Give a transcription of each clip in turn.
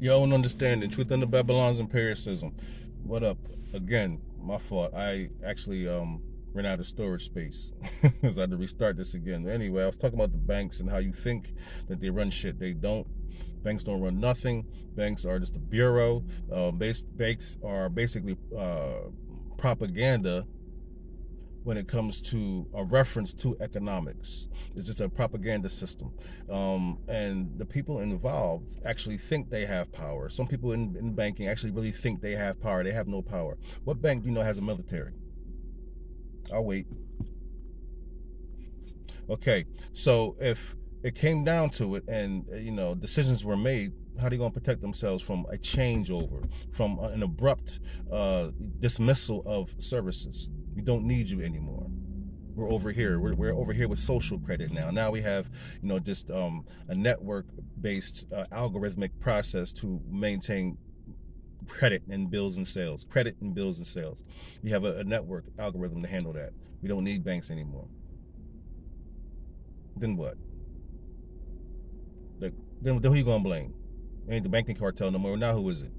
Your own understanding, truth under Babylon's empiricism. What up? Again, my fault. I actually ran out of storage space. So I had to restart this again. Anyway, I was talking about the banks and how you think that they run shit. They don't. Banks don't run nothing. Banks are just a bureau. Banks are basically propaganda when it comes to a reference to economics. It's just a propaganda system. And the people involved actually think they have power. Some people in banking actually really think they have power. They have no power. What bank do you know has a military? I'll wait. Okay, so if it came down to it and, decisions were made, how are they going to protect themselves from a changeover, from an abrupt dismissal of services? We don't need you anymore. We're over here. We're over here with social credit now. Now we have, just a network-based algorithmic process to maintain credit and bills and sales. Credit and bills and sales. We have a network algorithm to handle that. We don't need banks anymore. Then what? Then who you gonna blame? Ain't the banking cartel no more. Now who is it?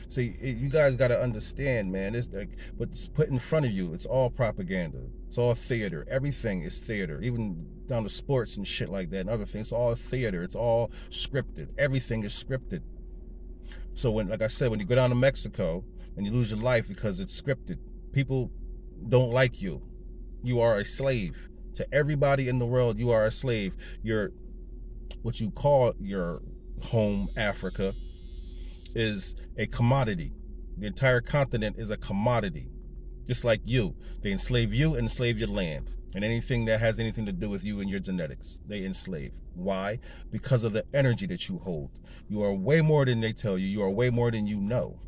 See, you guys got to understand, man. It's like what's put in front of you. It's all propaganda. It's all theater. Everything is theater, even down to sports and shit like that and other things. It's all theater. It's all scripted. Everything is scripted. So when, like I said, when you go down to Mexico and you lose your life because it's scripted, people don't like you. You are a slave to everybody in the world. You are a slave. You're what you call your home, Africa, is a commodity. The entire continent is a commodity. Just like you. They enslave you and enslave your land. And anything that has anything to do with you and your genetics, they enslave. Why? Because of the energy that you hold. You are way more than they tell you. You are way more than you know.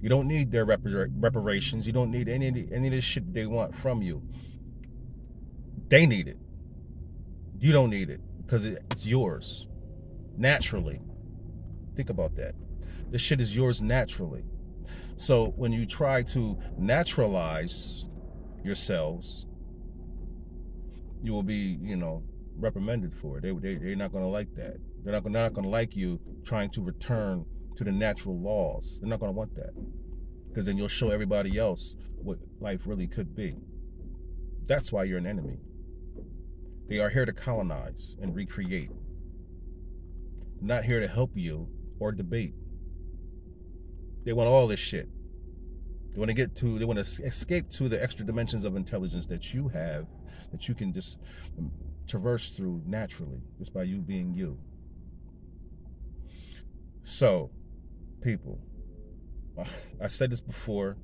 You don't need their reparations. You don't need any of this shit they want from you. They need it. You don't need it because it's yours. Naturally. Think about that. This shit is yours naturally. So when you try to naturalize yourselves, you will be, reprimanded for it. They're not going to like that. They're not going to like you trying to return to the natural laws. They're not going to want that. Because then you'll show everybody else what life really could be. That's why you're an enemy. They are here to colonize and recreate. Not here to help you or debate. They want all this shit. They want to escape to the extra dimensions of intelligence that you have, that you can just traverse through naturally, just by you being you. So, people, I said this before.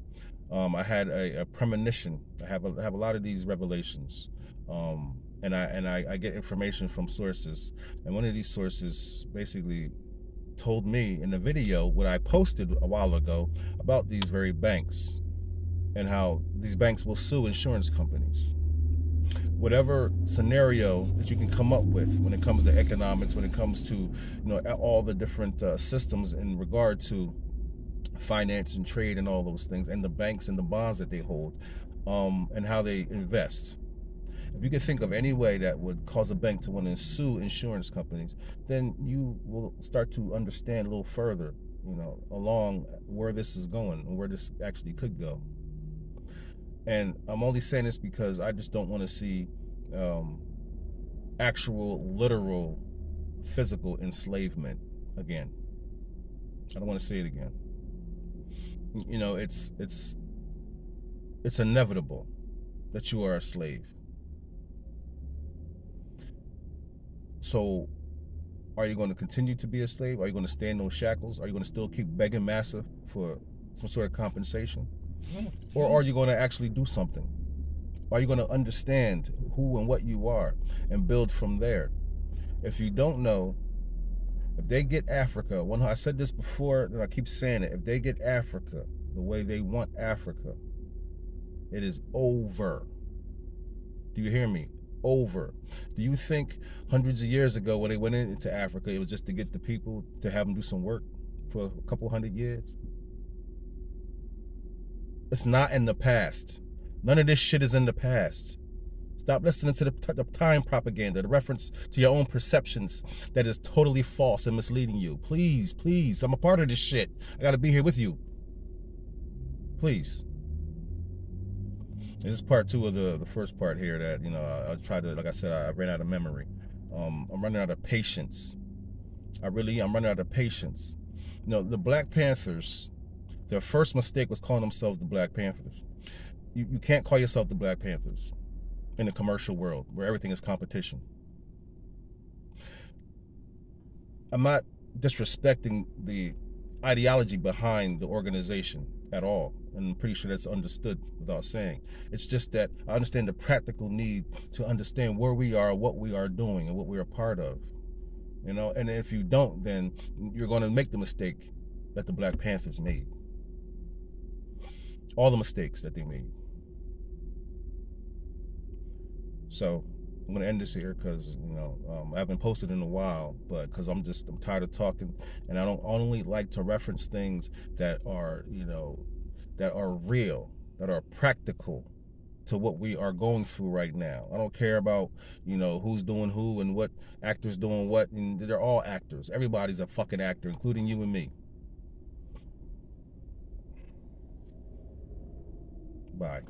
I had a premonition. I have a lot of these revelations, and I get information from sources, and one of these sources basically told me in the video what I posted a while ago about these very banks and how these banks will sue insurance companies. Whatever scenario that you can come up with when it comes to economics, when it comes to all the different systems in regard to finance and trade and all those things, and the banks and the bonds that they hold, and how they invest. If you could think of any way that would cause a bank to want to sue insurance companies, then you will start to understand a little further, along where this is going and where this actually could go. And I'm only saying this because I just don't want to see actual, literal, physical enslavement again. I don't want to say it again. It's inevitable that you are a slave. So, are you going to continue to be a slave? Are you going to stay in those shackles? Are you going to still keep begging massa for some sort of compensation? Or are you going to actually do something? Are you going to understand who and what you are and build from there? If you don't know, if they get Africa, I said this before, and I keep saying it, if they get Africa the way they want Africa, it is over. Do you hear me? Over. Do you think hundreds of years ago when they went into Africa, it was just to get the people to have them do some work for a couple hundred years? It's not in the past. None of this shit is in the past. Stop listening to the time propaganda, the reference to your own perceptions that is totally false and misleading you. Please, please, I'm a part of this shit. I gotta be here with you. Please. This is part 2 of the first part here that, you know, I try to, like I said, I ran out of memory. I'm running out of patience. I'm running out of patience. You know, the Black Panthers, their first mistake was calling themselves the Black Panthers. You can't call yourself the Black Panthers in the commercial world where everything is competition. I'm not disrespecting the ideology behind the organization at all, and I'm pretty sure that's understood without saying. It's just that I understand the practical need to understand where we are, what we are doing, and what we are part of. You know, and if you don't, then you're going to make the mistake that the Black Panthers made. All the mistakes that they made. So I'm going to end this here because, you know, I haven't posted in a while, but because I'm tired of talking, and I don't only like to reference things that are, you know, that are real, that are practical to what we are going through right now. I don't care about, you know, who's doing who and what actor's doing what, and they're all actors. Everybody's a fucking actor, including you and me. Bye.